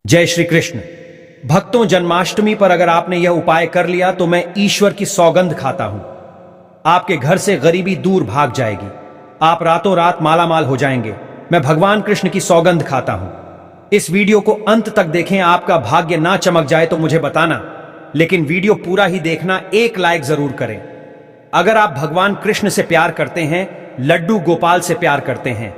जय श्री कृष्ण। भक्तों, जन्माष्टमी पर अगर आपने यह उपाय कर लिया तो मैं ईश्वर की सौगंध खाता हूं, आपके घर से गरीबी दूर भाग जाएगी, आप रातों रात मालामाल हो जाएंगे। मैं भगवान कृष्ण की सौगंध खाता हूं। इस वीडियो को अंत तक देखें। आपका भाग्य ना चमक जाए तो मुझे बताना, लेकिन वीडियो पूरा ही देखना। एक लाइक जरूर करें। अगर आप भगवान कृष्ण से प्यार करते हैं, लड्डू गोपाल से प्यार करते हैं,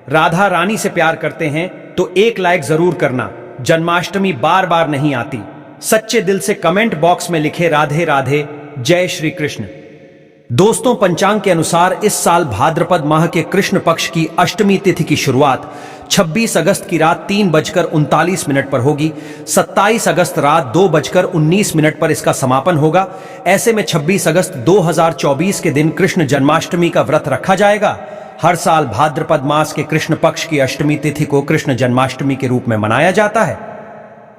राधा रानी से प्यार करते हैं तो एक लाइक जरूर करना। जन्माष्टमी बार बार नहीं आती। सच्चे दिल से कमेंट बॉक्स में लिखे राधे राधे, जय श्री कृष्ण। दोस्तों, पंचांग के अनुसार इस साल भाद्रपद माह के कृष्ण पक्ष की अष्टमी तिथि की शुरुआत 26 अगस्त की रात 3:39 पर होगी। 27 अगस्त रात 2:19 पर इसका समापन होगा। ऐसे में 26 अगस्त 2024 के दिन कृष्ण जन्माष्टमी का व्रत रखा जाएगा। हर साल भाद्रपद मास के कृष्ण पक्ष की अष्टमी तिथि को कृष्ण जन्माष्टमी के रूप में मनाया जाता है।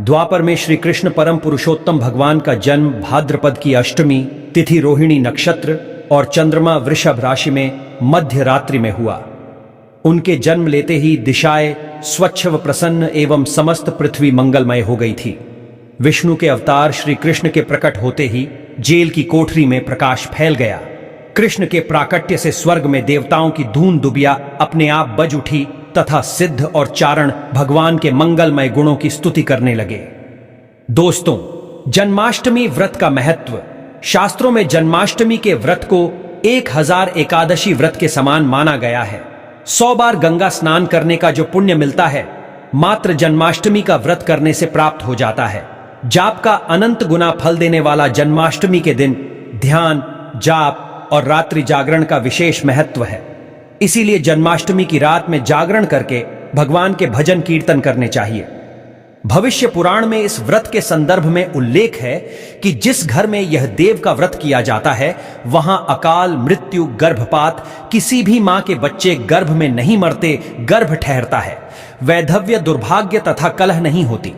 द्वापर में श्री कृष्ण परम पुरुषोत्तम भगवान का जन्म भाद्रपद की अष्टमी तिथि रोहिणी नक्षत्र और चंद्रमा वृषभ राशि में मध्य रात्रि में हुआ। उनके जन्म लेते ही दिशाएं स्वच्छ व प्रसन्न एवं समस्त पृथ्वी मंगलमय हो गई थी। विष्णु के अवतार श्री कृष्ण के प्रकट होते ही जेल की कोठरी में प्रकाश फैल गया। कृष्ण के प्राकट्य से स्वर्ग में देवताओं की धून दुबिया अपने आप बज उठी तथा सिद्ध और चारण भगवान के मंगलमय गुणों की स्तुति करने लगे। दोस्तों, जन्माष्टमी व्रत का महत्व। शास्त्रों में जन्माष्टमी के व्रत को 1000 एकादशी व्रत के समान माना गया है। 100 बार गंगा स्नान करने का जो पुण्य मिलता है, मात्र जन्माष्टमी का व्रत करने से प्राप्त हो जाता है। जाप का अनंत गुना फल देने वाला जन्माष्टमी के दिन ध्यान, जाप और रात्रि जागरण का विशेष महत्व है। इसीलिए जन्माष्टमी की रात में जागरण करके भगवान के भजन कीर्तन करने चाहिए। भविष्य पुराण में इस व्रत के संदर्भ में उल्लेख है कि जिस घर में यह देव का व्रत किया जाता है, वहां अकाल मृत्यु, गर्भपात, किसी भी मां के बच्चे गर्भ में नहीं मरते, गर्भ ठहरता है। वैधव्य, दुर्भाग्य तथा कलह नहीं होती।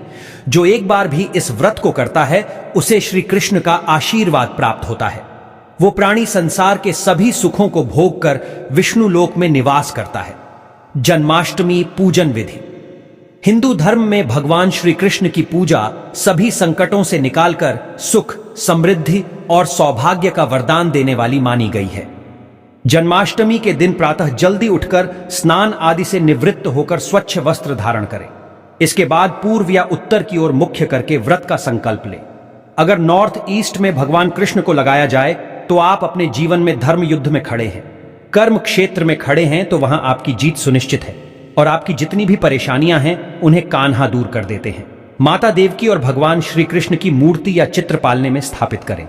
जो एक बार भी इस व्रत को करता है, उसे श्री कृष्ण का आशीर्वाद प्राप्त होता है। वो प्राणी संसार के सभी सुखों को भोग कर विष्णु लोक में निवास करता है। जन्माष्टमी पूजन विधि। हिंदू धर्म में भगवान श्री कृष्ण की पूजा सभी संकटों से निकालकर सुख, समृद्धि और सौभाग्य का वरदान देने वाली मानी गई है। जन्माष्टमी के दिन प्रातः जल्दी उठकर स्नान आदि से निवृत्त होकर स्वच्छ वस्त्र धारण करें। इसके बाद पूर्व या उत्तर की ओर मुख्य करके व्रत का संकल्प लें। अगर नॉर्थ ईस्ट में भगवान कृष्ण को लगाया जाए तो आप अपने जीवन में धर्म युद्ध में खड़े हैं, कर्म क्षेत्र में खड़े हैं, तो वहां आपकी जीत सुनिश्चित है और आपकी जितनी भी परेशानियां हैं उन्हें कान्हा दूर कर देते हैं। माता देवकी और भगवान श्री कृष्ण की मूर्ति या चित्र पालने में स्थापित करें।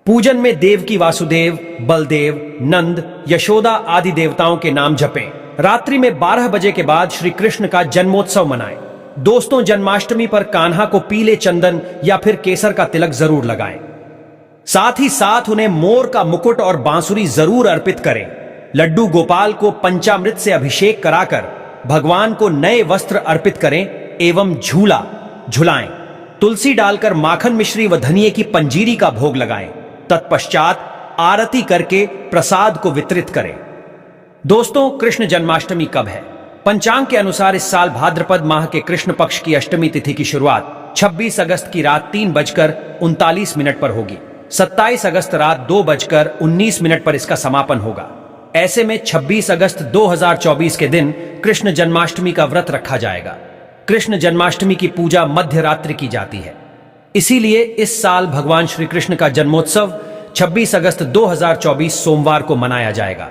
पूजन में देवकी, वासुदेव, बलदेव, नंद, यशोदा आदि देवताओं के नाम जपें। रात्रि में 12 बजे के बाद श्री कृष्ण का जन्मोत्सव मनाएं। दोस्तों, जन्माष्टमी पर कान्हा को पीले चंदन या फिर केसर का तिलक जरूर लगाएं। साथ ही साथ उन्हें मोर का मुकुट और बांसुरी जरूर अर्पित करें। लड्डू गोपाल को पंचामृत से अभिषेक कराकर भगवान को नए वस्त्र अर्पित करें एवं झूला झुलाएं। तुलसी डालकर माखन मिश्री व धनिये की पंजीरी का भोग लगाएं। तत्पश्चात आरती करके प्रसाद को वितरित करें। दोस्तों, कृष्ण जन्माष्टमी कब है? पंचांग के अनुसार इस साल भाद्रपद माह के कृष्ण पक्ष की अष्टमी तिथि की शुरुआत 26 अगस्त की रात 3:39 पर होगी। 27 अगस्त रात 2:19 पर इसका समापन होगा। ऐसे में 26 अगस्त 2024 के दिन कृष्ण जन्माष्टमी का व्रत रखा जाएगा। कृष्ण जन्माष्टमी की पूजा मध्य रात्रि की जाती है। इसीलिए इस साल भगवान श्री कृष्ण का जन्मोत्सव 26 अगस्त 2024 सोमवार को मनाया जाएगा।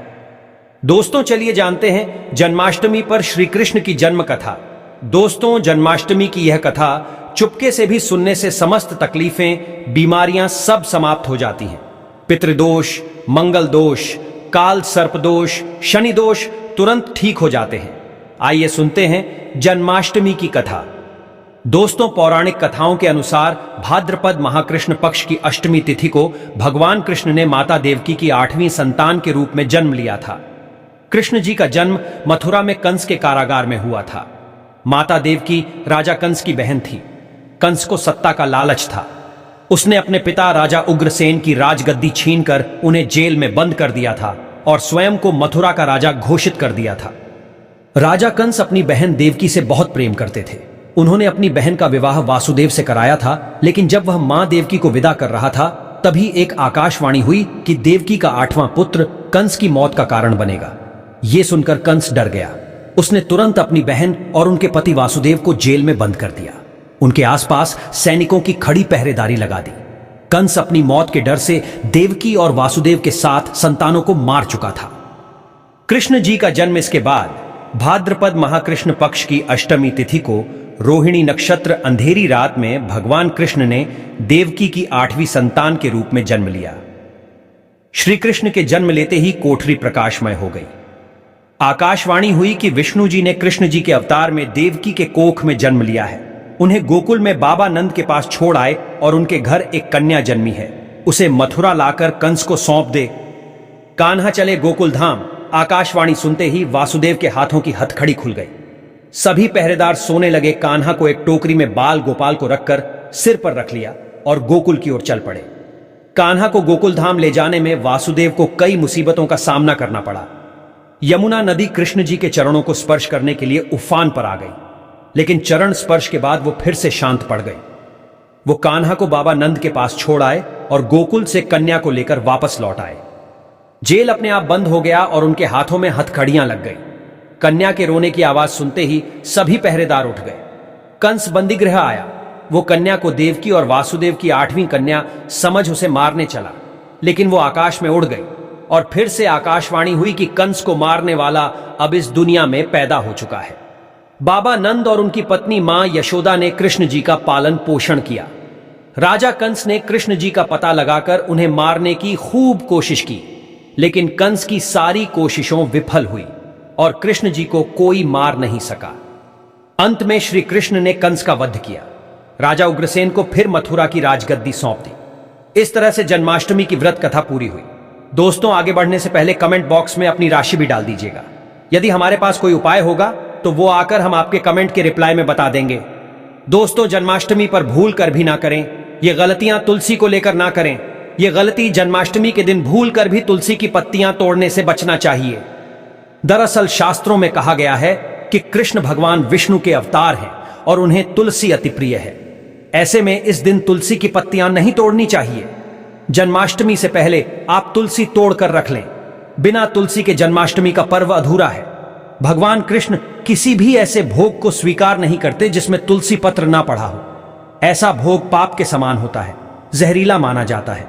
दोस्तों, चलिए जानते हैं जन्माष्टमी पर श्री कृष्ण की जन्म कथा। दोस्तों, जन्माष्टमी की यह कथा चुपके से भी सुनने से समस्त तकलीफें, बीमारियां सब समाप्त हो जाती हैं। पितृदोष, मंगल दोष, काल सर्प दोष, शनि दोष तुरंत ठीक हो जाते हैं। आइए सुनते हैं जन्माष्टमी की कथा। दोस्तों, पौराणिक कथाओं के अनुसार भाद्रपद महाकृष्ण पक्ष की अष्टमी तिथि को भगवान कृष्ण ने माता देवकी की 8वीं संतान के रूप में जन्म लिया था। कृष्ण जी का जन्म मथुरा में कंस के कारागार में हुआ था। माता देवकी राजा कंस की बहन थी। कंस को सत्ता का लालच था। उसने अपने पिता राजा उग्रसेन की राजगद्दी छीनकर उन्हें जेल में बंद कर दिया था और स्वयं को मथुरा का राजा घोषित कर दिया था। राजा कंस अपनी बहन देवकी से बहुत प्रेम करते थे। उन्होंने अपनी बहन का विवाह वासुदेव से कराया था, लेकिन जब वह मां देवकी को विदा कर रहा था तभी एक आकाशवाणी हुई कि देवकी का 8वां पुत्र कंस की मौत का कारण बनेगा। यह सुनकर कंस डर गया। उसने तुरंत अपनी बहन और उनके पति वासुदेव को जेल में बंद कर दिया। उनके आसपास सैनिकों की खड़ी पहरेदारी लगा दी। कंस अपनी मौत के डर से देवकी और वासुदेव के साथ संतानों को मार चुका था। कृष्ण जी का जन्म इसके बाद भाद्रपद महाकृष्ण पक्ष की अष्टमी तिथि को रोहिणी नक्षत्र अंधेरी रात में भगवान कृष्ण ने देवकी की 8वीं संतान के रूप में जन्म लिया। श्री कृष्ण के जन्म लेते ही कोठरी प्रकाशमय हो गई। आकाशवाणी हुई कि विष्णु जी ने कृष्ण जी के अवतार में देवकी के कोख में जन्म लिया है। उन्हें गोकुल में बाबा नंद के पास छोड़ आए और उनके घर एक कन्या जन्मी है, उसे मथुरा लाकर कंस को सौंप दे। कान्हा चले गोकुल धाम। आकाशवाणी सुनते ही वासुदेव के हाथों की हथकड़ी खुल गई। सभी पहरेदार सोने लगे। कान्हा को एक टोकरी में बाल गोपाल को रखकर सिर पर रख लिया और गोकुल की ओर चल पड़े। कान्हा को गोकुल धाम ले जाने में वासुदेव को कई मुसीबतों का सामना करना पड़ा। यमुना नदी कृष्ण जी के चरणों को स्पर्श करने के लिए उफान पर आ गई, लेकिन चरण स्पर्श के बाद वो फिर से शांत पड़ गई। वो कान्हा को बाबा नंद के पास छोड़ आए और गोकुल से कन्या को लेकर वापस लौट आए। जेल अपने आप बंद हो गया और उनके हाथों में हथकड़ियां लग गई। कन्या के रोने की आवाज सुनते ही सभी पहरेदार उठ गए। कंस बंदीगृह आया। वो कन्या को देवकी और वासुदेव की 8वीं कन्या समझ उसे मारने चला, लेकिन वो आकाश में उड़ गई और फिर से आकाशवाणी हुई कि कंस को मारने वाला अब इस दुनिया में पैदा हो चुका है। बाबा नंद और उनकी पत्नी मां यशोदा ने कृष्ण जी का पालन पोषण किया। राजा कंस ने कृष्ण जी का पता लगाकर उन्हें मारने की खूब कोशिश की, लेकिन कंस की सारी कोशिशों विफल हुई और कृष्ण जी को कोई मार नहीं सका। अंत में श्री कृष्ण ने कंस का वध किया। राजा उग्रसेन को फिर मथुरा की राजगद्दी सौंप दी। इस तरह से जन्माष्टमी की व्रत कथा पूरी हुई। दोस्तों, आगे बढ़ने से पहले कमेंट बॉक्स में अपनी राशि भी डाल दीजिएगा। यदि हमारे पास कोई उपाय होगा तो वो आकर हम आपके कमेंट के रिप्लाई में बता देंगे। दोस्तों, जन्माष्टमी पर भूल कर भी ना करें। ये गलतियां तुलसी को लेकर ना करें। ये गलती जन्माष्टमी के दिन भूल कर भी तुलसी की पत्तियां तोड़ने से बचना चाहिए। दरअसल शास्त्रों में कहा गया है कि कृष्ण भगवान विष्णु के अवतार हैं और उन्हें तुलसी अति प्रिय है। ऐसे में इस दिन तुलसी की पत्तियां नहीं तोड़नी चाहिए। जन्माष्टमी से पहले आप तुलसी तोड़कर रख लें। बिना तुलसी के जन्माष्टमी का पर्व अधूरा है। भगवान कृष्ण किसी भी ऐसे भोग को स्वीकार नहीं करते जिसमें तुलसी पत्र ना पड़ा हो। ऐसा भोग पाप के समान होता है, जहरीला माना जाता है।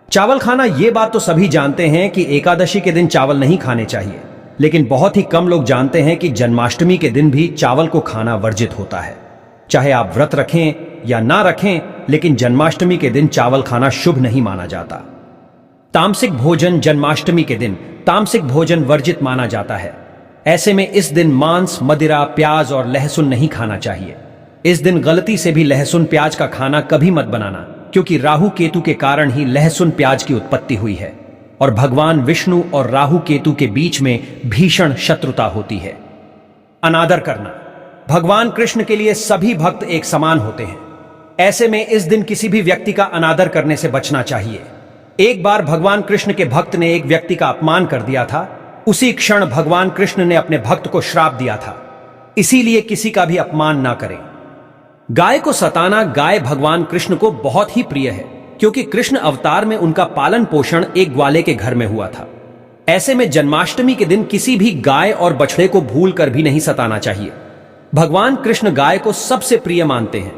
चावल खाना, ये बात तो सभी जानते हैं कि एकादशी के दिन चावल नहीं खाने चाहिए, लेकिन बहुत ही कम लोग जानते हैं कि जन्माष्टमी के दिन भी चावल को खाना वर्जित होता है। चाहे आप व्रत रखें या ना रखें, लेकिन जन्माष्टमी के दिन चावल खाना शुभ नहीं माना जाता। तामसिक भोजन, जन्माष्टमी के दिन तामसिक भोजन वर्जित माना जाता है। ऐसे में इस दिन मांस, मदिरा, प्याज और लहसुन नहीं खाना चाहिए। इस दिन गलती से भी लहसुन प्याज का खाना कभी मत बनाना, क्योंकि राहु केतु के कारण ही लहसुन प्याज की उत्पत्ति हुई है और भगवान विष्णु और राहु केतु के बीच में भीषण शत्रुता होती है। अनादर करना, भगवान कृष्ण के लिए सभी भक्त एक समान होते हैं। ऐसे में इस दिन किसी भी व्यक्ति का अनादर करने से बचना चाहिए। एक बार भगवान कृष्ण के भक्त ने एक व्यक्ति का अपमान कर दिया था। उसी क्षण भगवान कृष्ण ने अपने भक्त को श्राप दिया था। इसीलिए किसी का भी अपमान ना करें। गाय को सताना, गाय भगवान कृष्ण को बहुत ही प्रिय है, क्योंकि कृष्ण अवतार में उनका पालन पोषण एक ग्वाले के घर में हुआ था। ऐसे में जन्माष्टमी के दिन किसी भी गाय और बछड़े को भूल कर भी नहीं सताना चाहिए। भगवान कृष्ण गाय को सबसे प्रिय मानते हैं।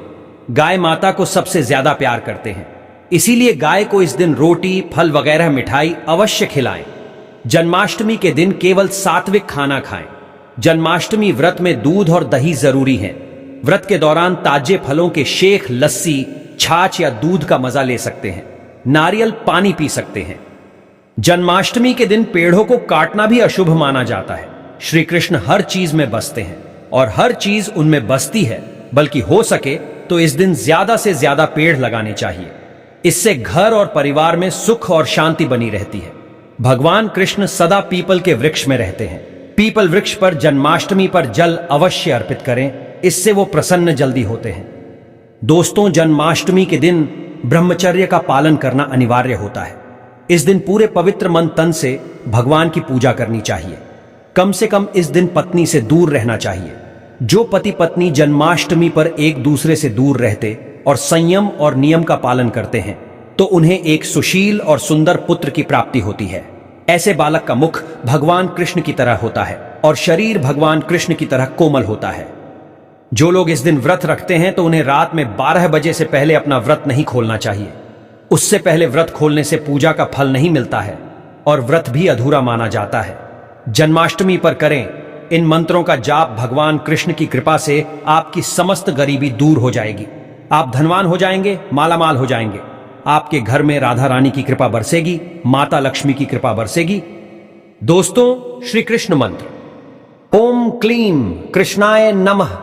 गाय माता को सबसे ज्यादा प्यार करते हैं। इसीलिए गाय को इस दिन रोटी, फल वगैरह मिठाई अवश्य खिलाएं। जन्माष्टमी के दिन केवल सात्विक खाना खाएं। जन्माष्टमी व्रत में दूध और दही जरूरी है। व्रत के दौरान ताजे फलों के शेक, लस्सी, छाछ या दूध का मजा ले सकते हैं। नारियल पानी पी सकते हैं। जन्माष्टमी के दिन पेड़ों को काटना भी अशुभ माना जाता है। श्री कृष्ण हर चीज में बसते हैं और हर चीज उनमें बसती है, बल्कि हो सके तो इस दिन ज्यादा से ज्यादा पेड़ लगाने चाहिए। इससे घर और परिवार में सुख और शांति बनी रहती है। भगवान कृष्ण सदा पीपल के वृक्ष में रहते हैं। पीपल वृक्ष पर जन्माष्टमी पर जल अवश्य अर्पित करें, इससे वो प्रसन्न जल्दी होते हैं। दोस्तों, जन्माष्टमी के दिन ब्रह्मचर्य का पालन करना अनिवार्य होता है। इस दिन पूरे पवित्र मन तन से भगवान की पूजा करनी चाहिए। कम से कम इस दिन पत्नी से दूर रहना चाहिए। जो पति पत्नी जन्माष्टमी पर एक दूसरे से दूर रहते और संयम और नियम का पालन करते हैं तो उन्हें एक सुशील और सुंदर पुत्र की प्राप्ति होती है। ऐसे बालक का मुख भगवान कृष्ण की तरह होता है और शरीर भगवान कृष्ण की तरह कोमल होता है। जो लोग इस दिन व्रत रखते हैं तो उन्हें रात में 12 बजे से पहले अपना व्रत नहीं खोलना चाहिए। उससे पहले व्रत खोलने से पूजा का फल नहीं मिलता है और व्रत भी अधूरा माना जाता है। जन्माष्टमी पर करें इन मंत्रों का जाप, भगवान कृष्ण की कृपा से आपकी समस्त गरीबी दूर हो जाएगी। आप धनवान हो जाएंगे, मालामाल हो जाएंगे। आपके घर में राधा रानी की कृपा बरसेगी, माता लक्ष्मी की कृपा बरसेगी। दोस्तों, श्री कृष्ण मंत्र ओम क्लीम कृष्णाय नमः।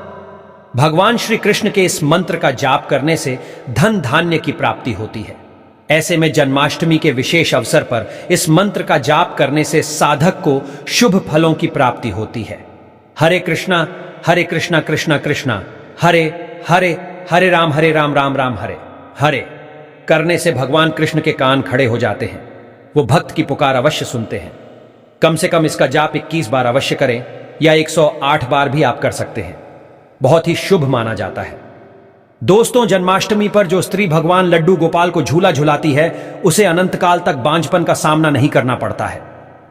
भगवान श्री कृष्ण के इस मंत्र का जाप करने से धन धान्य की प्राप्ति होती है। ऐसे में जन्माष्टमी के विशेष अवसर पर इस मंत्र का जाप करने से साधक को शुभ फलों की प्राप्ति होती है। हरे कृष्णा कृष्णा कृष्णा हरे हरे, हरे राम राम राम हरे हरे करने से भगवान कृष्ण के कान खड़े हो जाते हैं। वो भक्त की पुकार अवश्य सुनते हैं। कम से कम इसका जाप 21 बार अवश्य करें या 108 बार भी आप कर सकते हैं। बहुत ही शुभ माना जाता है। दोस्तों, जन्माष्टमी पर जो स्त्री भगवान लड्डू गोपाल को झूला झुलाती है उसे अनंत काल तक बांझपन का सामना नहीं करना पड़ता है।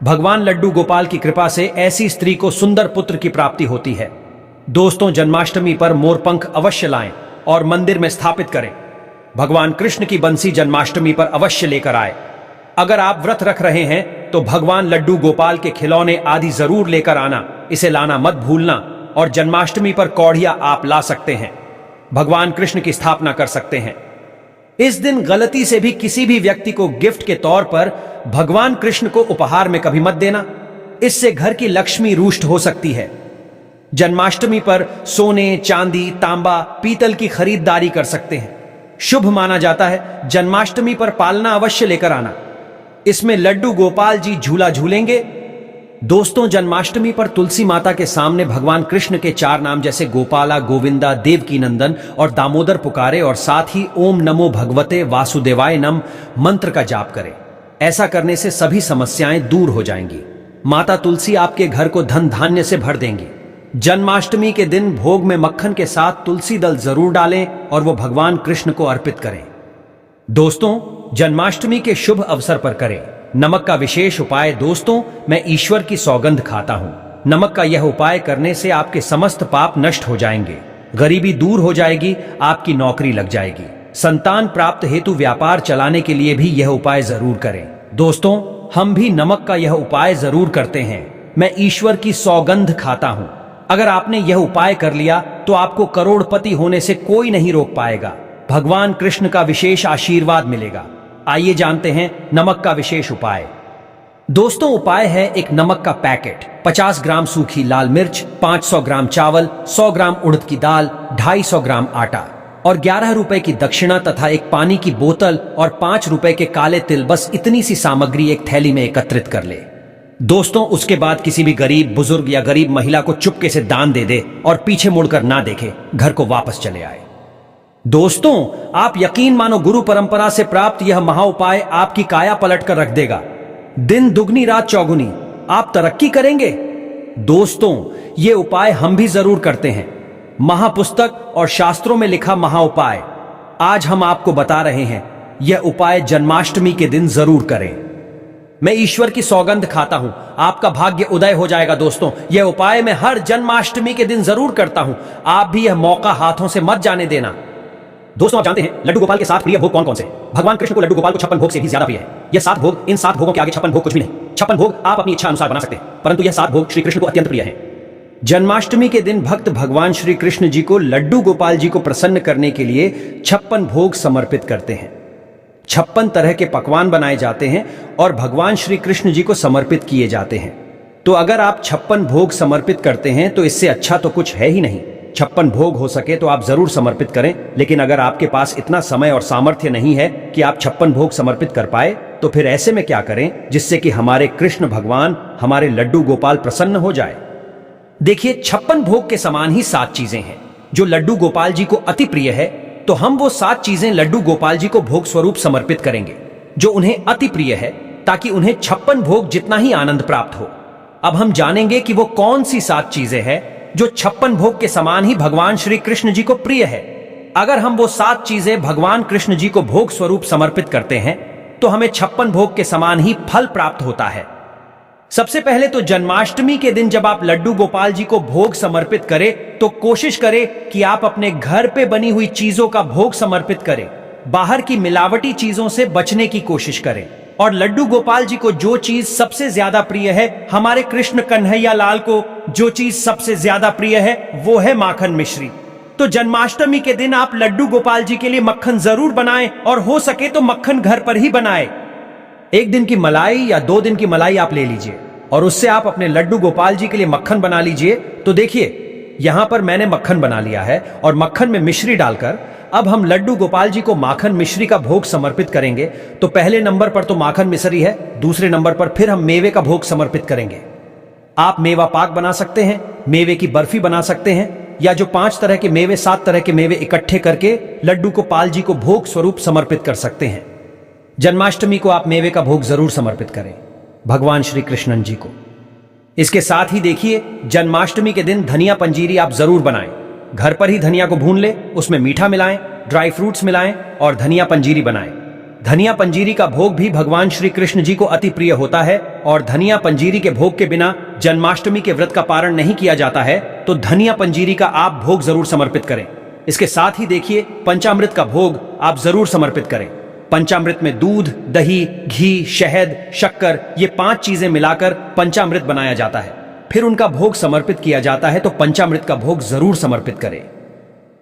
भगवान लड्डू गोपाल की कृपा से ऐसी स्त्री को सुंदर पुत्र की प्राप्ति होती है। दोस्तों, जन्माष्टमी पर मोरपंख अवश्य लाएं और मंदिर में स्थापित करें। भगवान कृष्ण की बंसी जन्माष्टमी पर अवश्य लेकर आए। अगर आप व्रत रख रहे हैं तो भगवान लड्डू गोपाल के खिलौने आदि जरूर लेकर आना, इसे लाना मत भूलना। और जन्माष्टमी पर कौड़िया आप ला सकते हैं, भगवान कृष्ण की स्थापना कर सकते हैं। इस दिन गलती से भी किसी भी व्यक्ति को गिफ्ट के तौर पर भगवान कृष्ण को उपहार में कभी मत देना, इससे घर की लक्ष्मी रुष्ट हो सकती है। जन्माष्टमी पर सोने, चांदी, तांबा, पीतल की खरीदारी कर सकते हैं, शुभ माना जाता है। जन्माष्टमी पर पालना अवश्य लेकर आना, इसमें लड्डू गोपाल जी झूला झूलेंगे। दोस्तों, जन्माष्टमी पर तुलसी माता के सामने भगवान कृष्ण के 4 नाम जैसे गोपाला, गोविंदा, देवकी नंदन और दामोदर पुकारे और साथ ही ओम नमो भगवते वासुदेवाय नम मंत्र का जाप करें। ऐसा करने से सभी समस्याएं दूर हो जाएंगी। माता तुलसी आपके घर को धन धान्य से भर देंगी। जन्माष्टमी के दिन भोग में मक्खन के साथ तुलसी दल जरूर डालें और वो भगवान कृष्ण को अर्पित करें। दोस्तों, जन्माष्टमी के शुभ अवसर पर करें नमक का विशेष उपाय। दोस्तों, मैं ईश्वर की सौगंध खाता हूं। नमक का यह उपाय करने से आपके समस्त पाप नष्ट हो जाएंगे, गरीबी दूर हो जाएगी, आपकी नौकरी लग जाएगी। संतान प्राप्त हेतु व्यापार चलाने के लिए भी यह उपाय जरूर करें। दोस्तों, हम भी नमक का यह उपाय जरूर करते हैं। मैं ईश्वर की सौगंध खाता हूं। अगर आपने यह उपाय कर लिया तो आपको करोड़पति होने से कोई नहीं रोक पाएगा। भगवान कृष्ण का विशेष आशीर्वाद मिलेगा। आइए जानते हैं नमक का विशेष उपाय। दोस्तों, उपाय है एक नमक का पैकेट, 50 ग्राम सूखी लाल मिर्च, 500 ग्राम चावल, 100 ग्राम उड़द की दाल, 250 ग्राम आटा और 11 रुपए की दक्षिणा तथा एक पानी की बोतल और 5 रुपए के काले तिल। बस इतनी सी सामग्री एक थैली में एकत्रित कर ले। दोस्तों, उसके बाद किसी भी गरीब बुजुर्ग या गरीब महिला को चुपके से दान दे दे और पीछे मुड़कर ना देखे, घर को वापस चले आए। दोस्तों, आप यकीन मानो, गुरु परंपरा से प्राप्त यह महा उपाय आपकी काया पलट कर रख देगा। दिन दुगनी रात चौगुनी, आप तरक्की करेंगे। दोस्तों, ये उपाय हम भी जरूर करते हैं। महापुस्तक और शास्त्रों में लिखा महा उपाय आज हम आपको बता रहे हैं। यह उपाय जन्माष्टमी के दिन जरूर करें। मैं ईश्वर की सौगंध खाता हूं, आपका भाग्य उदय हो जाएगा। दोस्तों, यह उपाय मैं हर जन्माष्टमी के दिन जरूर करता हूं। आप भी यह मौका हाथों से मत जाने देना। दोस्तों, आप जानते हैं लड्डू गोपाल के 7 प्रिय भोग कौन कौन से? भगवान कृष्ण को लड्डू गोपाल को 56 भोग से भी ज्यादा प्रिय है। यह 7 भोग, इन 7 भोगों के आगे 56 भोग कुछ भी नहीं। 56 भोग आप अपनी इच्छा अनुसार बना सकते हैं, परंतु यह 7 भोग श्री कृष्ण को अत्यंत प्रिय है। जन्माष्टमी के दिन भक्त भगवान श्री कृष्ण जी को लड्डू गोपाल जी को प्रसन्न करने के लिए 56 भोग समर्पित करते हैं। 56 तरह के पकवान बनाए जाते हैं और भगवान श्री कृष्ण जी को समर्पित किए जाते हैं। तो अगर आप 56 भोग समर्पित करते हैं तो इससे अच्छा तो कुछ है ही नहीं। 56 भोग हो सके तो आप जरूर समर्पित करें, लेकिन अगर आपके पास इतना समय और सामर्थ्य नहीं है कि आप 56 भोग समर्पित कर पाए तो फिर ऐसे में क्या करें जिससे कि हमारे कृष्ण भगवान, हमारे लड्डू गोपाल प्रसन्न हो जाए। देखिए, 56 भोग के समान ही 7 चीजें हैं जो लड्डू गोपाल जी को अति प्रिय है। तो हम वो 7 चीजें लड्डू गोपाल जी को भोग स्वरूप समर्पित करेंगे जो उन्हें अति प्रिय है, ताकि उन्हें 56 भोग जितना ही आनंद प्राप्त हो। अब हम जानेंगे कि वो कौन सी 7 चीजें हैं जो 56 भोग के समान ही भगवान श्री कृष्ण जी को प्रिय है। अगर हम वो 7 चीजें भगवान कृष्ण जी को भोग स्वरूप समर्पित करते हैं तो हमें 56 भोग के समान ही फल प्राप्त होता है। सबसे पहले तो जन्माष्टमी के दिन जब आप लड्डू गोपाल जी को भोग समर्पित करें तो कोशिश करें कि आप अपने घर पे बनी हुई चीजों का भोग समर्पित करें। बाहर की मिलावटी चीजों से बचने की कोशिश करें। और लड्डू गोपाल जी को जो चीज सबसे ज्यादा प्रिय है, हमारे कृष्ण कन्हैया लाल को जो चीज सबसे ज्यादा प्रिय है वो है माखन मिश्री। तो जन्माष्टमी के दिन आप लड्डू गोपाल जी के लिए मक्खन जरूर बनाएं और हो सके तो मक्खन घर पर ही बनाएं। 1 दिन की मलाई या 2 दिन की मलाई आप ले लीजिए और उससे आप अपने लड्डू गोपाल जी के लिए मक्खन बना लीजिए। तो देखिए यहां पर मैंने मक्खन बना लिया है और मक्खन में मिश्री डालकर अब हम लड्डू गोपाल जी को माखन मिश्री का भोग समर्पित करेंगे। तो पहले नंबर पर तो माखन मिश्री है, दूसरे नंबर पर फिर हम मेवे का भोग समर्पित करेंगे। आप मेवा पाक बना सकते हैं, मेवे की बर्फी बना सकते हैं, या जो 5 तरह के मेवे 7 तरह के मेवे इकट्ठे करके लड्डू गोपाल जी को भोग स्वरूप समर्पित कर सकते हैं। जन्माष्टमी को आप मेवे का भोग जरूर समर्पित करें भगवान श्री कृष्णन जी को। इसके साथ ही देखिए जन्माष्टमी के दिन धनिया पंजीरी आप जरूर बनाएं। घर पर ही धनिया को भून ले, उसमें मीठा मिलाएं, ड्राई फ्रूट्स मिलाएं और धनिया पंजीरी बनाएं। धनिया पंजीरी का भोग भी भगवान श्री कृष्ण जी को अति प्रिय होता है और धनिया पंजीरी के भोग के बिना जन्माष्टमी के व्रत का पारण नहीं किया जाता है। तो धनिया पंजीरी का आप भोग जरूर समर्पित करें। इसके साथ ही देखिए पंचामृत का भोग आप जरूर समर्पित करें। पंचामृत में दूध, दही, घी, शहद, शक्कर ये 5 चीजें मिलाकर पंचामृत बनाया जाता है। फिर उनका भोग समर्पित किया जाता है। तो पंचामृत का भोग जरूर समर्पित करें।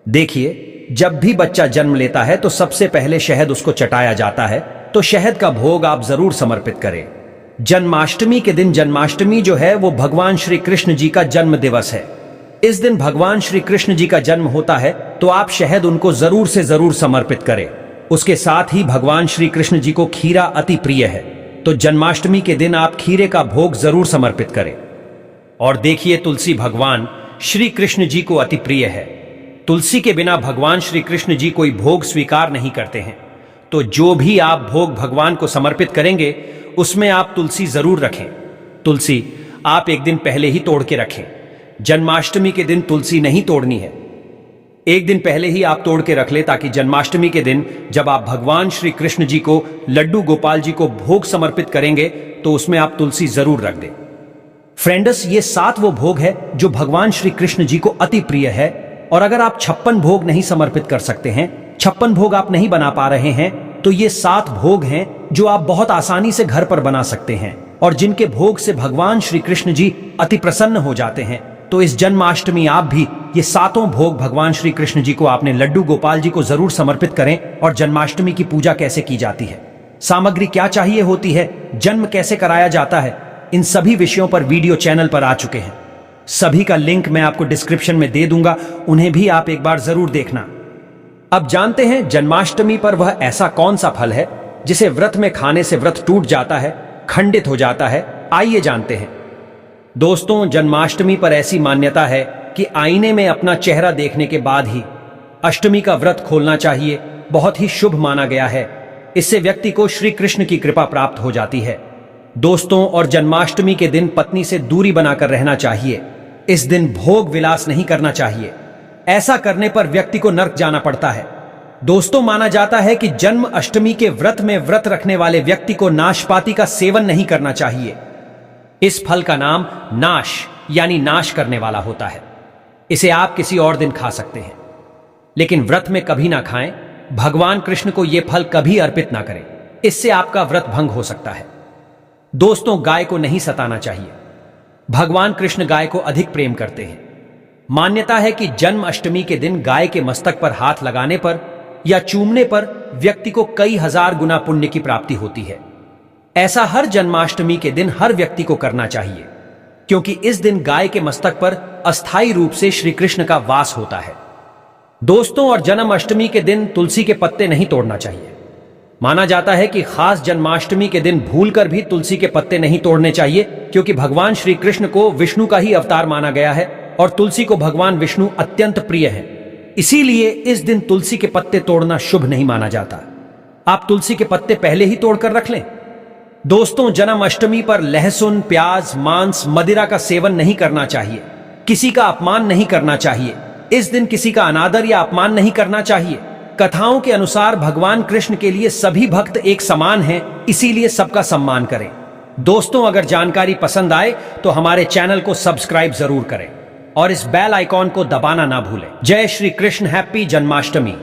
देखिए जब भी बच्चा जन्म लेता है तो सबसे पहले शहद उसको चटाया जाता है। तो शहद का भोग आप जरूर समर्पित करें। जन्माष्टमी के दिन, जन्माष्टमी जो है वो भगवान श्री कृष्ण जी का जन्म दिवस है। इस दिन भगवान श्री कृष्ण जी का जन्म होता है तो आप शहद उनको जरूर से जरूर समर्पित करें। उसके साथ ही भगवान श्री कृष्ण जी को खीरा अति प्रिय है। तो जन्माष्टमी के दिन आप खीरे का भोग जरूर समर्पित करें। और देखिए तुलसी भगवान श्री कृष्ण जी को अति प्रिय है। तुलसी के बिना भगवान श्री कृष्ण जी कोई भोग स्वीकार नहीं करते हैं। तो जो भी आप भोग भगवान को समर्पित करेंगे उसमें आप तुलसी जरूर रखें। तुलसी आप 1 दिन पहले ही तोड़ के रखें। जन्माष्टमी के दिन तुलसी नहीं तोड़नी है। 1 दिन पहले ही आप तोड़ के रख ले ताकि जन्माष्टमी के दिन जब आप भगवान श्री कृष्ण जी को लड्डू गोपाल जी को भोग समर्पित करेंगे तो उसमें आप तुलसी जरूर रख दें। फ्रेंड्स, ये 7 वो भोग है जो भगवान श्री कृष्ण जी को अति प्रिय है। और अगर आप 56 भोग नहीं समर्पित कर सकते हैं, 56 भोग आप नहीं बना पा रहे हैं, तो ये 7 भोग हैं जो आप बहुत आसानी से घर पर बना सकते हैं और जिनके भोग से भगवान श्री कृष्ण जी अति प्रसन्न हो जाते हैं। तो इस जन्माष्टमी आप भी ये 7 भोग भगवान श्री कृष्ण जी को आपने लड्डू गोपाल जी को जरूर समर्पित करें। और जन्माष्टमी की पूजा कैसे की जाती है, सामग्री क्या चाहिए होती है, जन्म कैसे कराया जाता है, इन सभी विषयों पर वीडियो चैनल पर आ चुके हैं। सभी का लिंक मैं आपको डिस्क्रिप्शन में दे दूंगा, उन्हें भी आप एक बार जरूर देखना। अब जानते हैं जन्माष्टमी पर वह ऐसा कौन सा फल है जिसे व्रत में खाने से व्रत टूट जाता है, खंडित हो जाता है। आइए जानते हैं। दोस्तों, जन्माष्टमी पर ऐसी मान्यता है कि आईने में अपना चेहरा देखने के बाद ही अष्टमी का व्रत खोलना चाहिए। बहुत ही शुभ माना गया है। इससे व्यक्ति को श्री कृष्ण की कृपा प्राप्त हो जाती है। दोस्तों, और जन्माष्टमी के दिन पत्नी से दूरी बनाकर रहना चाहिए। इस दिन भोग विलास नहीं करना चाहिए। ऐसा करने पर व्यक्ति को नरक जाना पड़ता है। दोस्तों, माना जाता है कि जन्म अष्टमी के व्रत में व्रत रखने वाले व्यक्ति को नाशपाती का सेवन नहीं करना चाहिए। इस फल का नाम नाश यानी नाश करने वाला होता है। इसे आप किसी और दिन खा सकते हैं, लेकिन व्रत में कभी ना खाएं। भगवान कृष्ण को यह फल कभी अर्पित ना करें, इससे आपका व्रत भंग हो सकता है। दोस्तों, गाय को नहीं सताना चाहिए। भगवान कृष्ण गाय को अधिक प्रेम करते हैं। मान्यता है कि जन्म अष्टमी के दिन गाय के मस्तक पर हाथ लगाने पर या चूमने पर व्यक्ति को कई हजार गुना पुण्य की प्राप्ति होती है। ऐसा हर जन्माष्टमी के दिन हर व्यक्ति को करना चाहिए, क्योंकि इस दिन गाय के मस्तक पर अस्थायी रूप से श्री कृष्ण का वास होता है। दोस्तों, और जन्माष्टमी के दिन तुलसी के पत्ते नहीं तोड़ना चाहिए। माना जाता है कि खास जन्माष्टमी के दिन भूलकर भी तुलसी के पत्ते नहीं तोड़ने चाहिए, क्योंकि भगवान श्री कृष्ण को विष्णु का ही अवतार माना गया है और तुलसी को भगवान विष्णु अत्यंत प्रिय है। इसीलिए इस दिन तुलसी के पत्ते तोड़ना शुभ नहीं माना जाता। आप तुलसी के पत्ते पहले ही तोड़कर रख लें। दोस्तों, जन्माष्टमी पर लहसुन, प्याज, मांस, मदिरा का सेवन नहीं करना चाहिए। किसी का अपमान नहीं करना चाहिए। इस दिन किसी का अनादर या अपमान नहीं करना चाहिए। कथाओं के अनुसार भगवान कृष्ण के लिए सभी भक्त एक समान हैं, इसीलिए सबका सम्मान करें। दोस्तों, अगर जानकारी पसंद आए तो हमारे चैनल को सब्सक्राइब जरूर करें और इस बेल आइकॉन को दबाना ना भूलें। जय श्री कृष्ण। हैप्पी जन्माष्टमी।